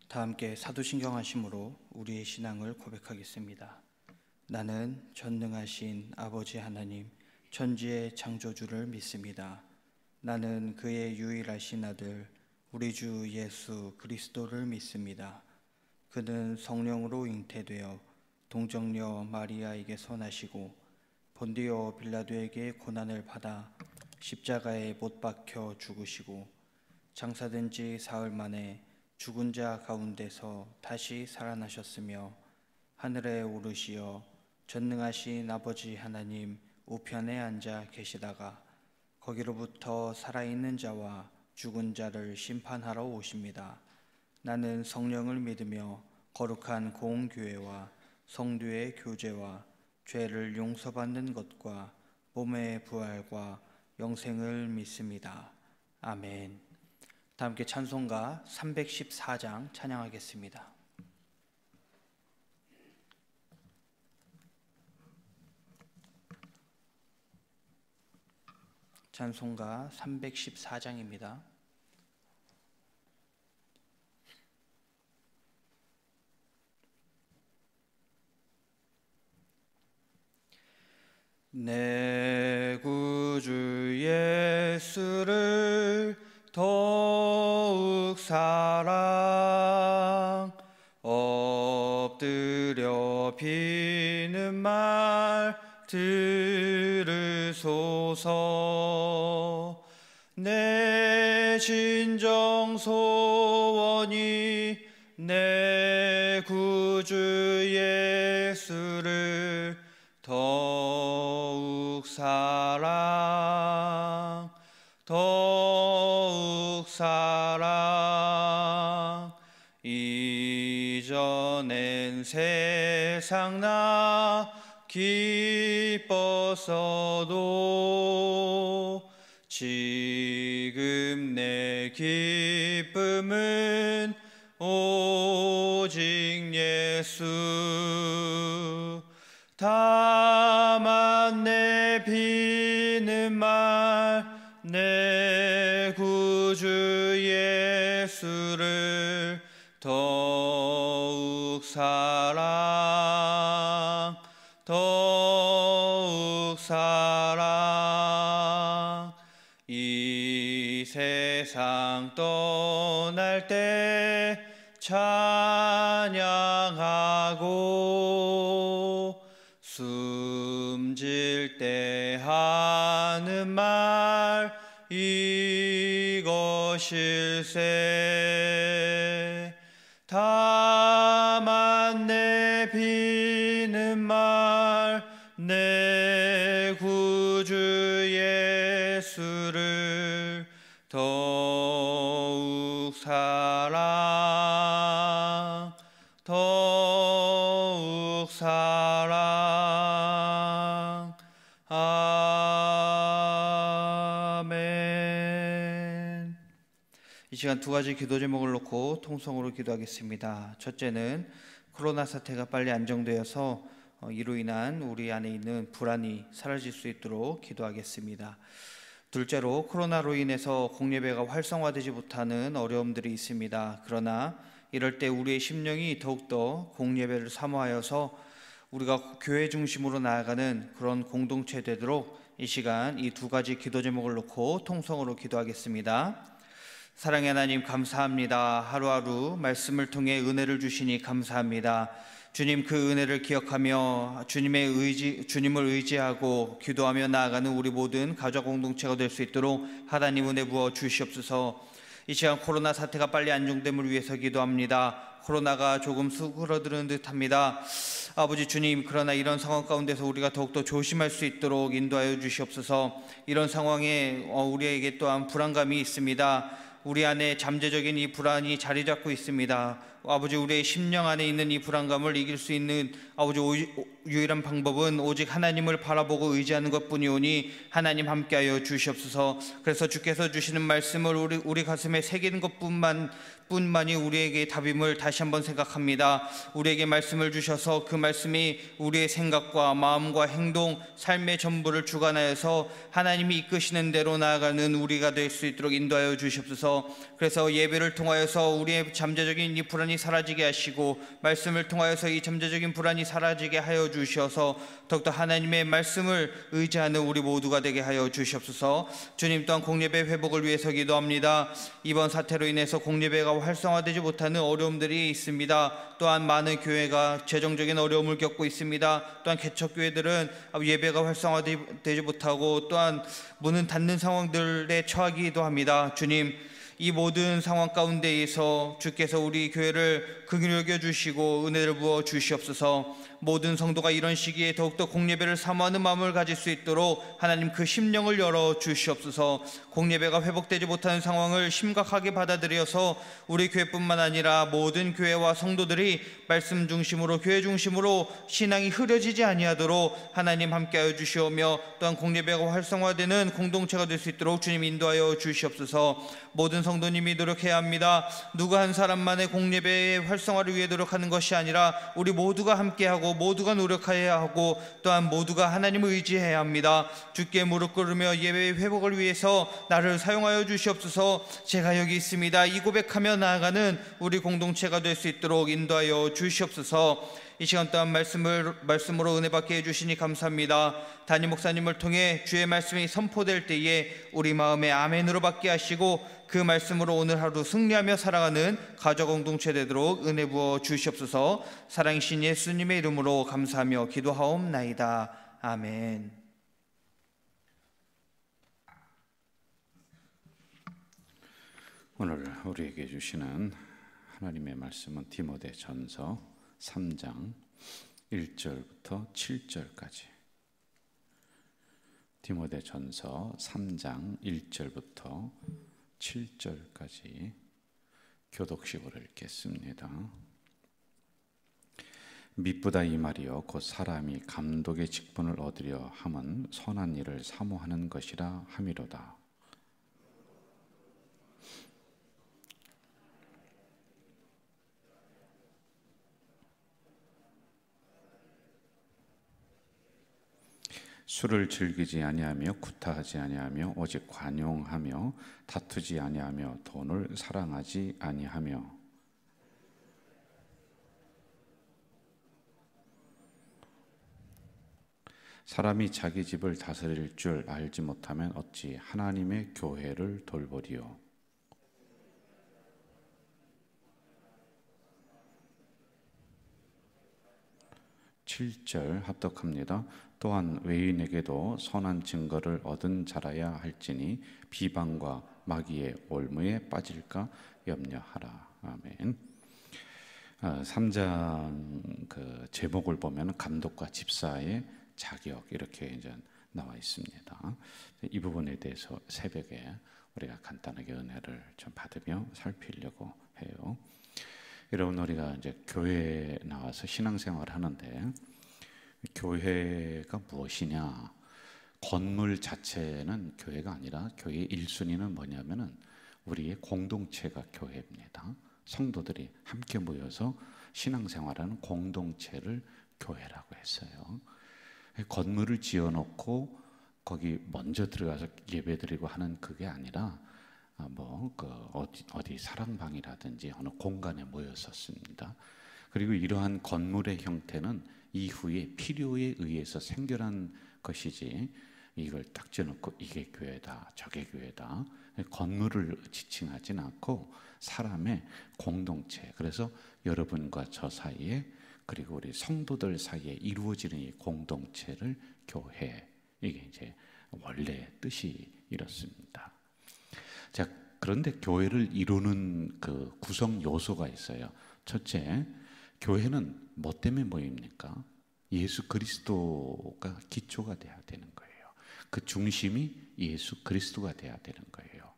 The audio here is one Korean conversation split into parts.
다 함께 사도신경 하심으로 우리의 신앙을 고백하겠습니다. 나는 전능하신 아버지 하나님 천지의 창조주를 믿습니다. 나는 그의 유일하신 아들 우리 주 예수 그리스도를 믿습니다. 그는 성령으로 잉태되어 동정녀 마리아에게서 나시고 본디오 빌라도에게 고난을 받아 십자가에 못 박혀 죽으시고 장사된 지 사흘 만에 죽은 자 가운데서 다시 살아나셨으며 하늘에 오르시어 전능하신 아버지 하나님 우편에 앉아 계시다가 거기로부터 살아있는 자와 죽은 자를 심판하러 오십니다. 나는 성령을 믿으며 거룩한 공교회와 성도의 교제와 죄를 용서받는 것과 몸의 부활과 영생을 믿습니다. 아멘. 다 함께 찬송가 314장 찬양하겠습니다. 찬송가 314장입니다. 내 구주 예수를 더욱 사랑 엎드려 비는 말 들으소서. 내 진정 소원이 내 구주 예수를 더욱 사랑 이전엔 세상 나 기뻤어도 지금 내 기쁨은 오직 예수. 다만 내 비는 말 내 구주 예수를 더욱 사랑 이 세상 떠날 때 찬양하고 숨질 때 하는 말 이것일세. 다만 내 비는 말 내 구주 예수를 더욱 사랑 아멘. 이 시간 두 가지 기도 제목을 놓고 통성으로 기도하겠습니다. 첫째는 코로나 사태가 빨리 안정되어서 이로 인한 우리 안에 있는 불안이 사라질 수 있도록 기도하겠습니다. 둘째로 코로나로 인해서 공예배가 활성화되지 못하는 어려움들이 있습니다. 그러나 이럴 때 우리의 심령이 더욱더 공예배를 사모하여서 우리가 교회 중심으로 나아가는 그런 공동체 되도록 이 시간 이 두 가지 기도 제목을 놓고 통성으로 기도하겠습니다. 사랑의 하나님 감사합니다. 하루하루 말씀을 통해 은혜를 주시니 감사합니다. 주님, 그 은혜를 기억하며 주님을 의지하고 기도하며 나아가는 우리 모든 가족 공동체가 될 수 있도록 하나님 은혜 부어 주시옵소서. 이 시간 코로나 사태가 빨리 안정됨을 위해서 기도합니다. 코로나가 조금 수그러드는 듯합니다. 아버지 주님, 그러나 이런 상황 가운데서 우리가 더욱더 조심할 수 있도록 인도하여 주시옵소서. 이런 상황에 우리에게 또한 불안감이 있습니다. 우리 안에 잠재적인 이 불안이 자리 잡고 있습니다. 아버지, 우리의 심령 안에 있는 이 불안감을 이길 수 있는 아버지 유일한 방법은 오직 하나님을 바라보고 의지하는 것뿐이오니 하나님 함께하여 주시옵소서. 그래서 주께서 주시는 말씀을 우리 가슴에 새기는 것뿐만이 우리에게 답임을 다시 한번 생각합니다. 우리에게 말씀을 주셔서 그 말씀이 우리의 생각과 마음과 행동, 삶의 전부를 주관하여서 하나님이 이끄시는 대로 나아가는 우리가 될 수 있도록 인도하여 주시옵소서. 그래서 예배를 통하여서 우리의 잠재적인 이 불안이 사라지게 하시고 말씀을 통하여서 이 잠재적인 불안이 사라지게 하여 주셔서 더욱더 하나님의 말씀을 의지하는 우리 모두가 되게 하여 주시옵소서. 주님, 또한 공예배 회복을 위해서 기도합니다. 이번 사태로 인해서 공예배가 활성화되지 못하는 어려움들이 있습니다. 또한 많은 교회가 재정적인 어려움을 겪고 있습니다. 또한 개척교회들은 예배가 활성화되지 못하고 또한 문은 닫는 상황들에 처하기도 합니다. 주님, 이 모든 상황 가운데에서 주께서 우리 교회를 긍휼히 여겨 주시고 은혜를 부어 주시옵소서. 모든 성도가 이런 시기에 더욱더 공예배를 사모하는 마음을 가질 수 있도록 하나님 그 심령을 열어 주시옵소서. 공예배가 회복되지 못하는 상황을 심각하게 받아들여서 우리 교회뿐만 아니라 모든 교회와 성도들이 말씀 중심으로 교회 중심으로 신앙이 흐려지지 아니하도록 하나님 함께하여 주시오며, 또한 공예배가 활성화되는 공동체가 될 수 있도록 주님 인도하여 주시옵소서. 모든 성도님이 노력해야 합니다. 누구 한 사람만의 공예배의 활성화를 위해 노력하는 것이 아니라 우리 모두가 함께하고 모두가 노력해야 하고 또한 모두가 하나님을 의지해야 합니다. 주께 무릎 꿇으며 예배의 회복을 위해서 나를 사용하여 주시옵소서. 제가 여기 있습니다, 이 고백하며 나아가는 우리 공동체가 될 수 있도록 인도하여 주시옵소서. 이 시간 또한 말씀으로 은혜 받게 해주시니 감사합니다. 담임 목사님을 통해 주의 말씀이 선포될 때에 우리 마음에 아멘으로 받게 하시고 그 말씀으로 오늘 하루 승리하며 살아가는 가족 공동체 되도록 은혜 부어 주시옵소서. 사랑이신 예수님의 이름으로 감사하며 기도하옵나이다. 아멘. 오늘 우리에게 주시는 하나님의 말씀은 디모데전서 3장 1절부터 7절까지. 디모데전서 3장 1절부터 7절까지 교독식으로 읽겠습니다. 미쁘다 이 말이여 곧 사람이 감독의 직분을 얻으려 함은 선한 일을 사모하는 것이라 함이로다. 술을 즐기지 아니하며 구타하지 아니하며 오직 관용하며 다투지 아니하며 돈을 사랑하지 아니하며 사람이 자기 집을 다스릴 줄 알지 못하면 어찌 하나님의 교회를 돌보리요. 7절 합독합니다. 또한 외인에게도 선한 증거를 얻은 자라야 할지니 비방과 마귀의 올무에 빠질까 염려하라. 아멘. 3장 그 제목을 보면 감독과 집사의 자격 이렇게 이제 나와 있습니다. 이 부분에 대해서 새벽에 우리가 간단하게 은혜를 좀 받으며 살피려고 해요. 여러분, 우리가 이제 교회에 나와서 신앙생활을 하는데 교회가 무엇이냐? 건물 자체는 교회가 아니라 교회의 1순위는 뭐냐면은 우리의 공동체가 교회입니다. 성도들이 함께 모여서 신앙생활하는 공동체를 교회라고 했어요. 건물을 지어놓고 거기 먼저 들어가서 예배드리고 하는 그게 아니라 어디 사랑방이라든지 어느 공간에 모였었습니다. 그리고 이러한 건물의 형태는 이후에 필요에 의해서 생겨난 것이지 이걸 딱 지어놓고 이게 교회다 저게 교회다 건물을 지칭하지는 않고 사람의 공동체, 그래서 여러분과 저 사이에 그리고 우리 성도들 사이에 이루어지는 이 공동체를 교회, 이게 이제 원래 뜻이 이렇습니다. 자, 그런데 교회를 이루는 그 구성 요소가 있어요. 첫째, 교회는 뭐 때문에 모입니까? 예수 그리스도가 기초가 돼야 되는 거예요. 그 중심이 예수 그리스도가 돼야 되는 거예요.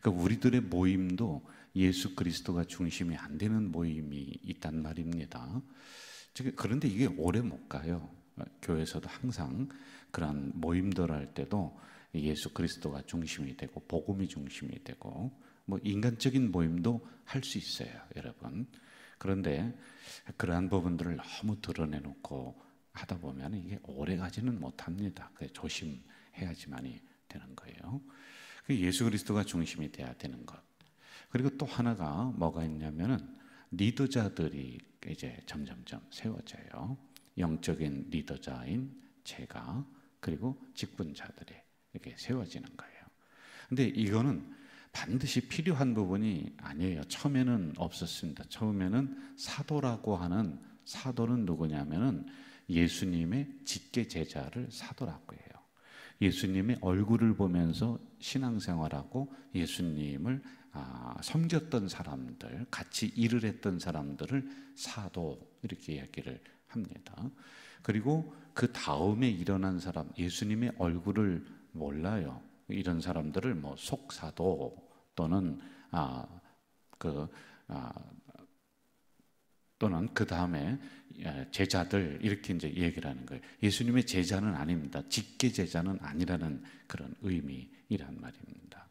그러니까 우리들의 모임도 예수 그리스도가 중심이 안 되는 모임이 있단 말입니다. 그런데 이게 오래 못 가요. 교회에서도 항상 그런 모임들 할 때도 예수 그리스도가 중심이 되고 복음이 중심이 되고 뭐 인간적인 모임도 할 수 있어요, 여러분. 그런데 그러한 부분들을 너무 드러내놓고 하다 보면 이게 오래 가지는 못합니다. 조심해야지만이 되는 거예요. 예수 그리스도가 중심이 돼야 되는 것. 그리고 또 하나가 뭐가 있냐면은 리더자들이 이제 점점점 세워져요. 영적인 리더자인 제가, 그리고 직분자들이 이렇게 세워지는 거예요. 근데 이거는 반드시 필요한 부분이 아니에요. 처음에는 없었습니다. 처음에는 사도라고 하는, 사도는 누구냐면은 예수님의 직계 제자를 사도라고 해요. 예수님의 얼굴을 보면서 신앙생활하고 예수님을 섬겼던 사람들, 같이 일을 했던 사람들을 사도 이렇게 이야기를 합니다. 그리고 그 다음에 일어난 사람, 예수님의 얼굴을 몰라요. 이런 사람들을 뭐 속사도 또는 또는 그 다음에 제자들 이렇게 이제 얘기를 하는 거예요. 예수님의 제자는 아닙니다. 직계 제자는 아니라는 그런 의미이란 말입니다.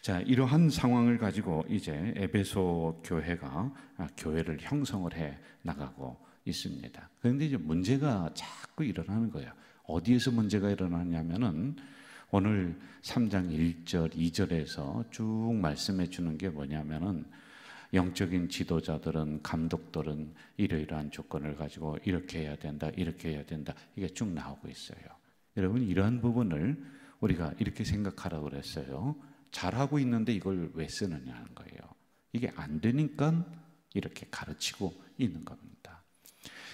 자, 이러한 상황을 가지고 이제 에베소 교회가 교회를 형성을 해 나가고 있습니다. 그런데 이제 문제가 자꾸 일어나는 거예요. 어디에서 문제가 일어나냐면은 오늘 3장 1절, 2절에서 쭉 말씀해 주는 게 뭐냐면은 영적인 지도자들은, 감독들은 이러이러한 조건을 가지고 이렇게 해야 된다, 이렇게 해야 된다, 이게 쭉 나오고 있어요. 여러분, 이러한 부분을 우리가 이렇게 생각하라고 그랬어요. 잘하고 있는데 이걸 왜 쓰느냐는 거예요. 이게 안 되니까 이렇게 가르치고 있는 겁니다.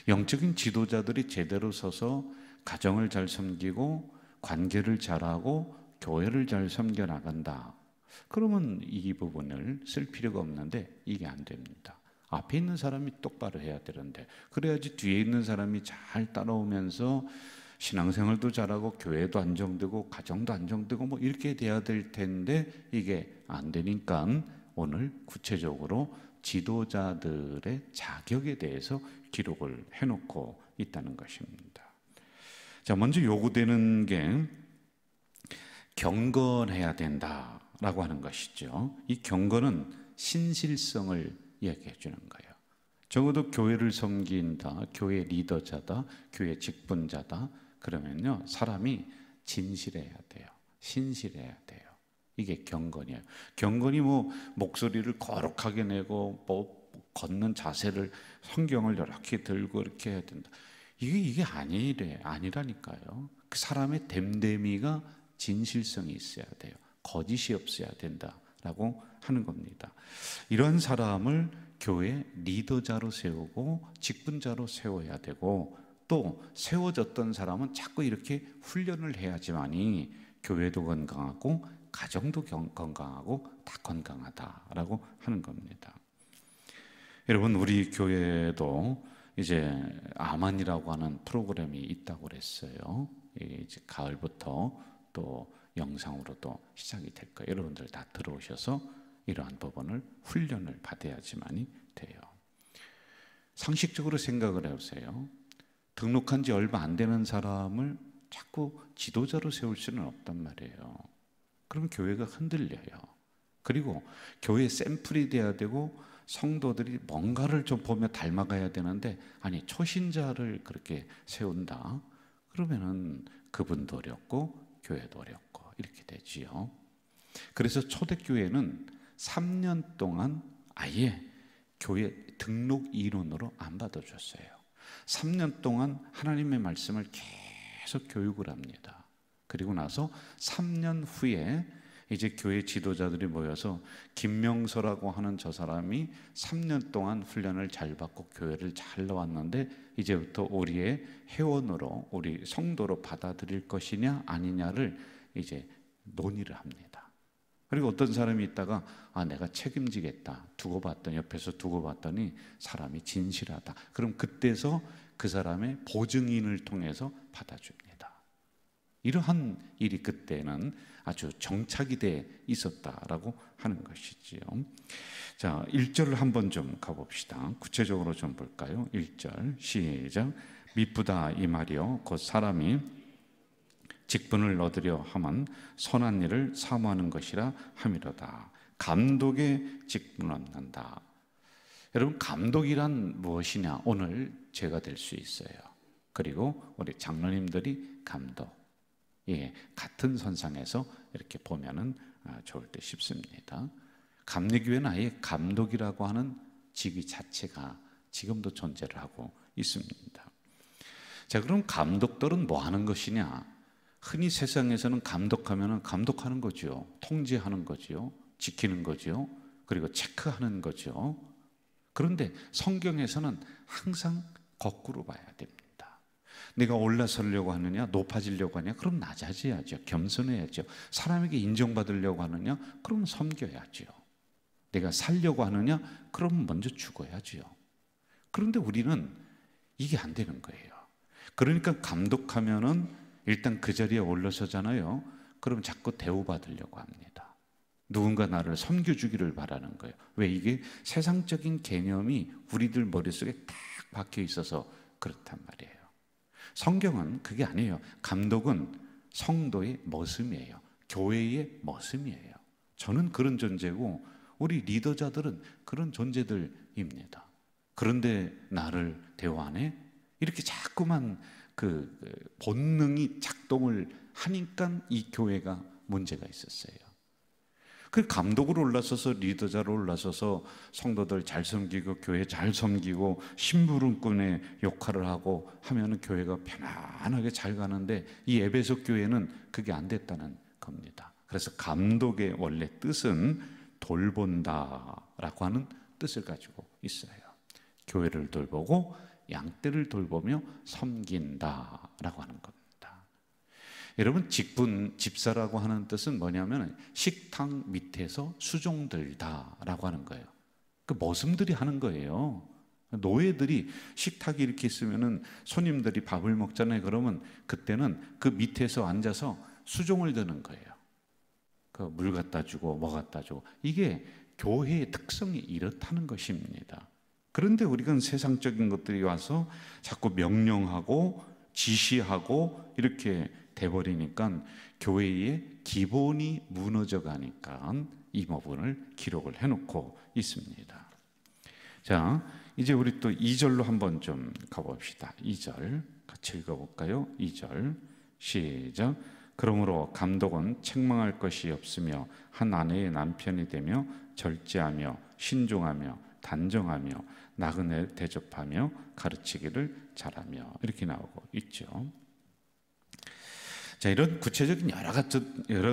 영적인 지도자들이 제대로 서서 가정을 잘 섬기고 관계를 잘하고 교회를 잘 섬겨 나간다. 그러면 이 부분을 쓸 필요가 없는데 이게 안 됩니다. 앞에 있는 사람이 똑바로 해야 되는데, 그래야지 뒤에 있는 사람이 잘 따라오면서 신앙생활도 잘하고 교회도 안정되고 가정도 안정되고 뭐 이렇게 돼야 될 텐데 이게 안 되니까 오늘 구체적으로 지도자들의 자격에 대해서 기록을 해놓고 있다는 것입니다. 자, 먼저 요구되는 게 경건해야 된다라고 하는 것이죠. 이 경건은 신실성을 이야기해 주는 거예요. 적어도 교회를 섬긴다, 교회 리더자다, 교회 직분자다, 그러면요 사람이 진실해야 돼요. 신실해야 돼요. 이게 경건이에요. 경건이 뭐 목소리를 거룩하게 내고 뭐 걷는 자세를, 성경을 이렇게 들고 이렇게 해야 된다. 이게 아니라니까요. 그 사람의 됨됨이가 진실성이 있어야 돼요. 거짓이 없어야 된다라고 하는 겁니다. 이런 사람을 교회 리더자로 세우고 직분자로 세워야 되고, 또 세워졌던 사람은 자꾸 이렇게 훈련을 해야지만이 교회도 건강하고 가정도 건강하고 다 건강하다라고 하는 겁니다. 여러분, 우리 교회도 이제 아만이라고 하는 프로그램이 있다고 그랬어요. 이제 가을부터 또 영상으로도 시작이 될 거예요. 여러분들 다 들어오셔서 이러한 부분을 훈련을 받아야지만이 돼요. 상식적으로 생각을 해보세요. 등록한 지 얼마 안 되는 사람을 자꾸 지도자로 세울 수는 없단 말이에요. 그러면 교회가 흔들려요. 그리고 교회 샘플이 돼야 되고 성도들이 뭔가를 좀 보며 닮아가야 되는데, 아니 초신자를 그렇게 세운다 그러면은 그분도 어렵고 교회도 어렵고 이렇게 되지요. 그래서 초대교회는 3년 동안 아예 교회 등록 인원으로 안 받아줬어요. 3년 동안 하나님의 말씀을 계속 교육을 합니다. 그리고 나서 3년 후에 이제 교회 지도자들이 모여서 김명서라고 하는 저 사람이 3년 동안 훈련을 잘 받고 교회를 잘 나왔는데 이제부터 우리의 회원으로, 우리 성도로 받아들일 것이냐 아니냐를 이제 논의를 합니다. 그리고 어떤 사람이 있다가 내가 책임지겠다 두고 봤더니, 옆에서 두고 봤더니 사람이 진실하다. 그럼 그때서 그 사람의 보증인을 통해서 받아줍니다. 이러한 일이 그때는 아주 정착이 돼 있었다라고 하는 것이지요. 자, 1절을 한번 좀 가봅시다. 구체적으로 좀 볼까요? 1절 시작. 미쁘다 이 말이요 곧 사람이 직분을 얻으려 함은 선한 일을 사모하는 것이라 함이로다. 감독의 직분을 얻는다. 여러분, 감독이란 무엇이냐? 오늘 제가 될 수 있어요. 그리고 우리 장로님들이 감독. 같은 선상에서 이렇게 보면은 좋을 듯 싶습니다. 감리교회는 아예 감독이라고 하는 직위 자체가 지금도 존재를 하고 있습니다. 자, 그럼 감독들은 뭐 하는 것이냐? 흔히 세상에서는 감독하면 감독하는 거죠. 통제하는 거죠. 지키는 거죠. 그리고 체크하는 거죠. 그런데 성경에서는 항상 거꾸로 봐야 됩니다. 내가 올라서려고 하느냐, 높아지려고 하느냐, 그럼 낮아져야죠. 겸손해야죠. 사람에게 인정받으려고 하느냐, 그럼 섬겨야죠. 내가 살려고 하느냐, 그럼 먼저 죽어야죠. 그런데 우리는 이게 안 되는 거예요. 그러니까 감독하면은 일단 그 자리에 올라서잖아요. 그럼 자꾸 대우받으려고 합니다. 누군가 나를 섬겨주기를 바라는 거예요. 왜? 이게 세상적인 개념이 우리들 머릿속에 딱 박혀 있어서 그렇단 말이에요. 성경은 그게 아니에요. 감독은 성도의 모습이에요. 교회의 모습이에요. 저는 그런 존재고 우리 리더자들은 그런 존재들입니다. 그런데 나를 대우하네? 이렇게 자꾸만 그 본능이 작동을 하니까 이 교회가 문제가 있었어요. 그 감독으로 올라서서 리더자로 올라서서 성도들 잘 섬기고 교회 잘 섬기고 심부름꾼의 역할을 하고 하면은 교회가 편안하게 잘 가는데 이 에베소 교회는 그게 안 됐다는 겁니다. 그래서 감독의 원래 뜻은 돌본다라고 하는 뜻을 가지고 있어요. 교회를 돌보고 양떼를 돌보며 섬긴다라고 하는 겁니다. 여러분, 직분, 집사라고 하는 뜻은 뭐냐면 식탁 밑에서 수종들다라고 하는 거예요. 그 머슴들이 하는 거예요. 노예들이 식탁이 이렇게 있으면은 손님들이 밥을 먹잖아요. 그러면 그때는 그 밑에서 앉아서 수종을 드는 거예요. 그 물 갖다 주고 뭐 갖다 주고. 이게 교회의 특성이 이렇다는 것입니다. 그런데 우리가 세상적인 것들이 와서 자꾸 명령하고 지시하고 이렇게 돼버리니까 교회의 기본이 무너져 가니까 이 부분을 기록을 해놓고 있습니다. 자, 이제 우리 또 2절로 한번 좀 가봅시다. 2절 같이 읽어볼까요? 2절 시작. 그러므로 감독은 책망할 것이 없으며 한 아내의 남편이 되며 절제하며 신중하며 단정하며 나그네를 대접하며 가르치기를 잘하며 이렇게 나오고 있죠. 자, 이런 구체적인 여러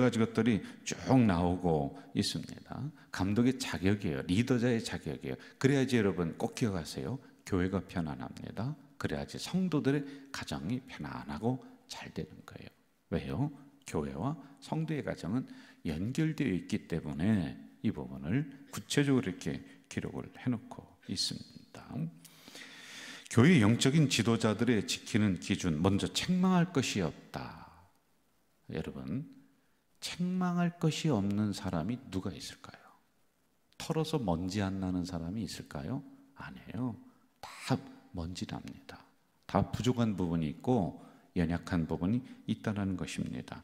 가지 것들이 쭉 나오고 있습니다. 감독의 자격이에요. 리더자의 자격이에요. 그래야지 여러분 꼭 기억하세요. 교회가 편안합니다. 그래야지 성도들의 가정이 편안하고 잘 되는 거예요. 왜요? 교회와 성도의 가정은 연결되어 있기 때문에 이 부분을 구체적으로 이렇게 기록을 해놓고 있습니다. 교회 영적인 지도자들의 지키는 기준, 먼저 책망할 것이 없다. 여러분, 책망할 것이 없는 사람이 누가 있을까요? 털어서 먼지 안 나는 사람이 있을까요? 아니에요. 다 먼지 납니다. 다 부족한 부분이 있고 연약한 부분이 있다는 것입니다.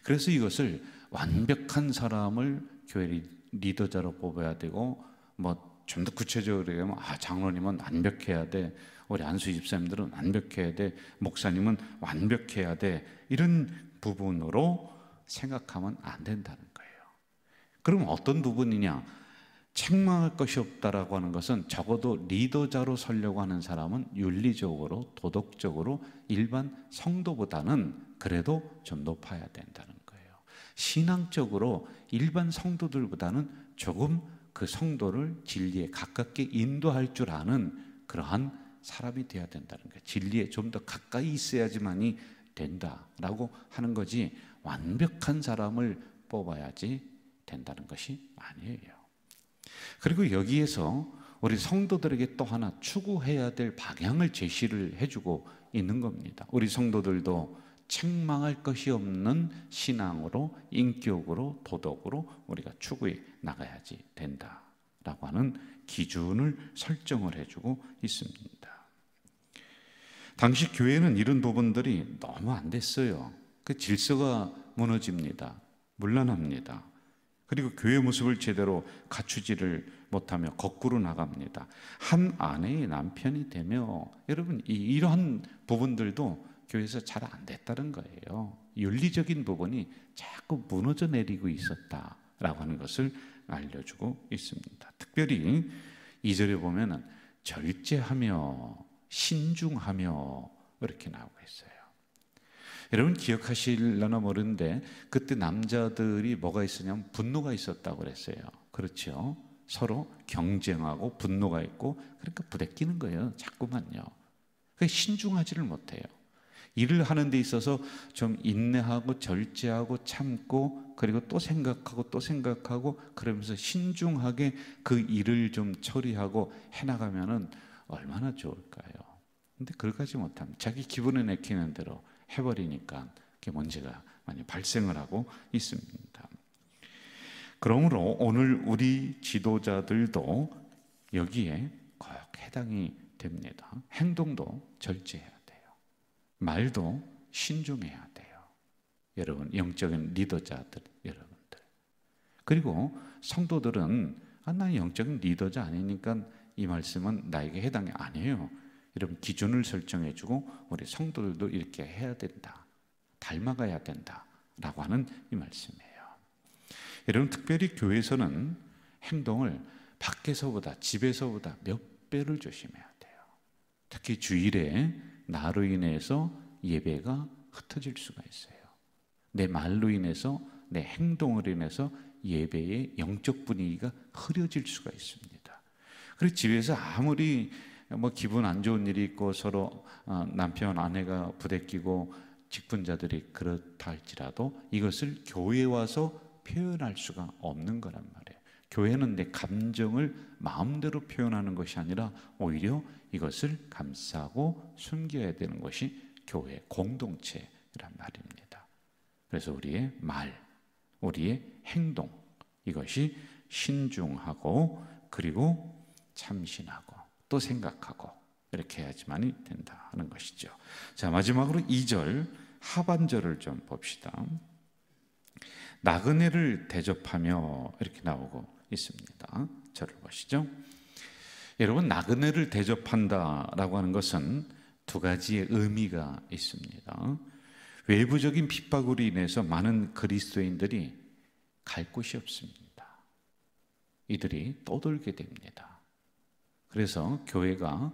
그래서 이것을 완벽한 사람을 교회 리더자로 뽑아야 되고 뭐 좀 더 구체적으로 얘기하면 장로님은 완벽해야 돼, 우리 안수 집사님들은 완벽해야 돼, 목사님은 완벽해야 돼, 이런 부분으로 생각하면 안 된다는 거예요. 그럼 어떤 부분이냐? 책망할 것이 없다라고 하는 것은 적어도 리더자로 서려고 하는 사람은 윤리적으로 도덕적으로 일반 성도보다는 그래도 좀 높아야 된다는 거예요. 신앙적으로 일반 성도들보다는 조금 그 성도를 진리에 가깝게 인도할 줄 아는 그러한 사람이 되어야 된다는 거예요. 진리에 좀 더 가까이 있어야지만이 된다라고 하는 거지, 완벽한 사람을 뽑아야지 된다는 것이 아니에요. 그리고 여기에서 우리 성도들에게 또 하나 추구해야 될 방향을 제시를 해주고 있는 겁니다. 우리 성도들도 책망할 것이 없는 신앙으로, 인격으로, 도덕으로 우리가 추구해 나가야지 된다라고 하는 기준을 설정을 해주고 있습니다. 당시 교회는 이런 부분들이 너무 안 됐어요. 그 질서가 무너집니다. 문란합니다. 그리고 교회 모습을 제대로 갖추지를 못하며 거꾸로 나갑니다. 한 아내의 남편이 되며, 여러분 이러한 부분들도 교회에서 잘 안 됐다는 거예요. 윤리적인 부분이 자꾸 무너져 내리고 있었다라고 하는 것을 알려주고 있습니다. 특별히 2절에 보면은 절제하며 신중하며 이렇게 나오고 있어요. 여러분 기억하실려나 모르는데 그때 남자들이 뭐가 있었냐면 분노가 있었다고 그랬어요. 그렇죠? 서로 경쟁하고 분노가 있고, 그러니까 부대끼는 거예요. 자꾸만요. 신중하지를 못해요. 일을 하는 데 있어서 좀 인내하고 절제하고 참고, 그리고 또 생각하고 또 생각하고, 그러면서 신중하게 그 일을 좀 처리하고 해나가면은 얼마나 좋을까요? 근데 그걸까지 못하면 자기 기분에 내키는 대로 해버리니까 그게 문제가 많이 발생을 하고 있습니다. 그러므로 오늘 우리 지도자들도 여기에 꼭 해당이 됩니다. 행동도 절제해야 돼요. 말도 신중해야 돼요. 여러분, 영적인 리더자들 여러분들. 그리고 성도들은 난 영적인 리더자 아니니까 이 말씀은 나에게 해당이 아니에요. 여러분, 기준을 설정해주고 우리 성도들도 이렇게 해야 된다, 닮아가야 된다라고 하는 이 말씀이에요. 여러분, 특별히 교회에서는 행동을 밖에서보다, 집에서보다 몇 배를 조심해야 돼요. 특히 주일에 나로 인해서 예배가 흩어질 수가 있어요. 내 말로 인해서, 내 행동으로 인해서 예배의 영적 분위기가 흐려질 수가 있습니다. 그리고 집에서 아무리 기분 안 좋은 일이 있고 서로 남편 아내가 부대끼고 직분자들이 그렇다 할지라도 이것을 교회에 와서 표현할 수가 없는 거란 말이에요. 교회는 내 감정을 마음대로 표현하는 것이 아니라 오히려 이것을 감싸고 숨겨야 되는 것이 교회 공동체란 말입니다. 그래서 우리의 말, 우리의 행동, 이것이 신중하고 그리고 참신하고 또 생각하고 이렇게 해야지만이 된다는 것이죠. 자, 마지막으로 2절 하반절을 좀 봅시다. 나그네를 대접하며 이렇게 나오고 있습니다. 저를 보시죠. 여러분, 나그네를 대접한다라고 하는 것은 두 가지의 의미가 있습니다. 외부적인 핍박으로 인해서 많은 그리스도인들이 갈 곳이 없습니다. 이들이 떠돌게 됩니다. 그래서 교회가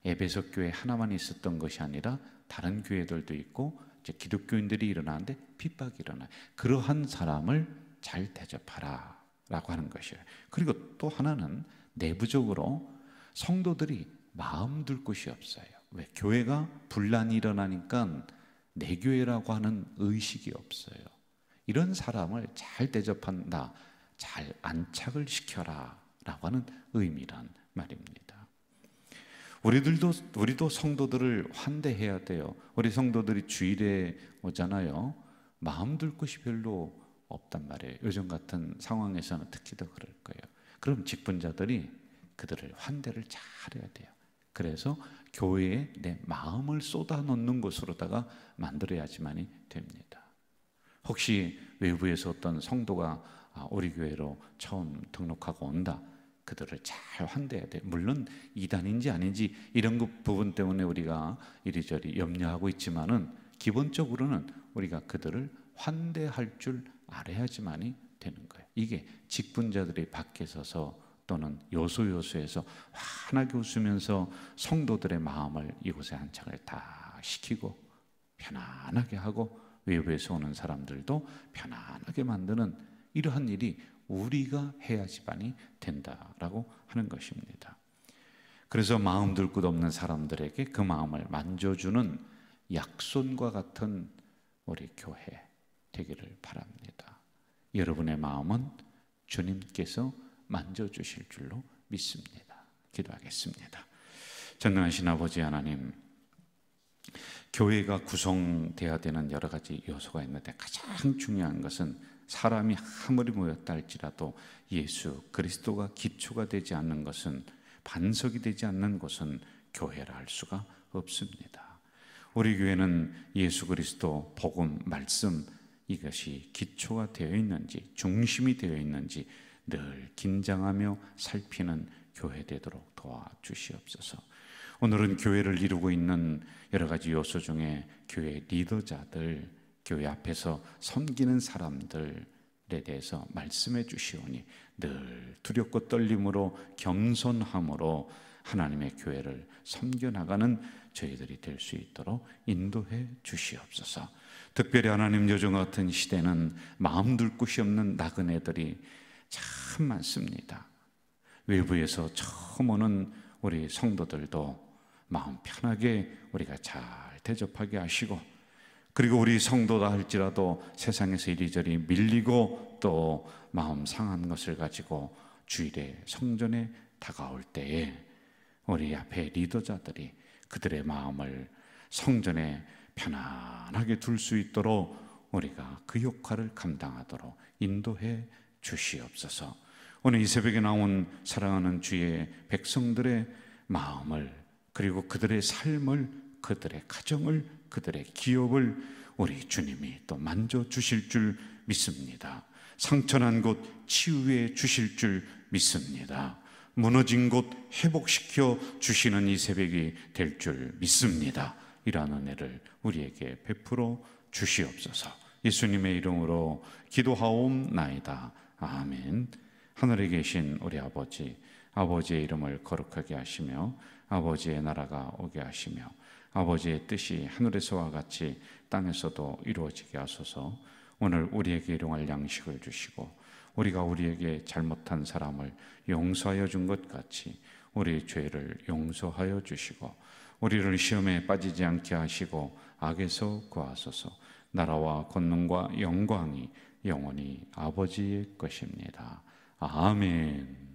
에베소 교회 하나만 있었던 것이 아니라 다른 교회들도 있고 이제 기독교인들이 일어나는데 핍박이 일어나요. 그러한 사람을 잘 대접하라 라고 하는 것이에요. 그리고 또 하나는 내부적으로 성도들이 마음 둘 곳이 없어요. 왜? 교회가 분란이 일어나니까 내 교회라고 하는 의식이 없어요. 이런 사람을 잘 대접한다, 잘 안착을 시켜라 라고 하는 의미란 말입니다. 우리도 성도들을 환대해야 돼요. 우리 성도들이 주일에 오잖아요. 마음 둘 곳이 별로 없단 말이에요. 요즘 같은 상황에서는 특히 더 그럴 거예요. 그럼 직분자들이 그들을 환대를 잘해야 돼요. 그래서 교회에 내 마음을 쏟아놓는 곳으로다가 만들어야지만이 됩니다. 혹시 외부에서 어떤 성도가 우리 교회로 처음 등록하고 온다, 그들을 잘 환대해야 돼요. 물론 이단인지 아닌지 이런 부분 때문에 우리가 이리저리 염려하고 있지만은 기본적으로는 우리가 그들을 환대할 줄 알아야지만이 되는 거예요. 이게 직분자들이 밖에 서서 또는 요소에서 환하게 웃으면서 성도들의 마음을 이곳에 안착을 다 시키고 편안하게 하고 외부에서 오는 사람들도 편안하게 만드는 이러한 일이 우리가 해야지만이 된다라고 하는 것입니다. 그래서 마음 둘 곳 없는 사람들에게 그 마음을 만져주는 약손과 같은 우리 교회 되기를 바랍니다. 여러분의 마음은 주님께서 만져주실 줄로 믿습니다. 기도하겠습니다. 전능하신 아버지 하나님, 교회가 구성되어야 되는 여러 가지 요소가 있는데 가장 중요한 것은 사람이 아무리 모였다 할지라도 예수 그리스도가 기초가 되지 않는 것은, 반석이 되지 않는 곳은 교회라 할 수가 없습니다. 우리 교회는 예수 그리스도 복음 말씀, 이것이 기초가 되어 있는지, 중심이 되어 있는지 늘 긴장하며 살피는 교회 되도록 도와주시옵소서. 오늘은 교회를 이루고 있는 여러 가지 요소 중에 교회 리더자들, 교회 앞에서 섬기는 사람들, 대해서 말씀해 주시오니 늘 두렵고 떨림으로 겸손함으로 하나님의 교회를 섬겨나가는 저희들이 될 수 있도록 인도해 주시옵소서. 특별히 하나님, 요즘 같은 시대는 마음 둘 곳이 없는 나그네들이 참 많습니다. 외부에서 처음 오는 우리 성도들도 마음 편하게 우리가 잘 대접하게 하시고, 그리고 우리 성도다 할지라도 세상에서 이리저리 밀리고 또 마음 상한 것을 가지고 주일에 성전에 다가올 때에 우리 앞에 리더자들이 그들의 마음을 성전에 편안하게 둘 수 있도록 우리가 그 역할을 감당하도록 인도해 주시옵소서. 오늘 이 새벽에 나온 사랑하는 주의 백성들의 마음을, 그리고 그들의 삶을, 그들의 가정을, 그들의 기업을 우리 주님이 또 만져주실 줄 믿습니다. 상처난 곳 치유해 주실 줄 믿습니다. 무너진 곳 회복시켜 주시는 이 새벽이 될 줄 믿습니다. 이러한 은혜를 우리에게 베풀어 주시옵소서. 예수님의 이름으로 기도하옵나이다. 아멘. 하늘에 계신 우리 아버지, 아버지의 이름을 거룩하게 하시며 아버지의 나라가 오게 하시며 아버지의 뜻이 하늘에서와 같이 땅에서도 이루어지게 하소서. 오늘 우리에게 일용할 양식을 주시고 우리가 우리에게 잘못한 사람을 용서하여 준 것 같이 우리 죄를 용서하여 주시고 우리를 시험에 빠지지 않게 하시고 악에서 구하소서. 나라와 권능과 영광이 영원히 아버지의 것입니다. 아멘.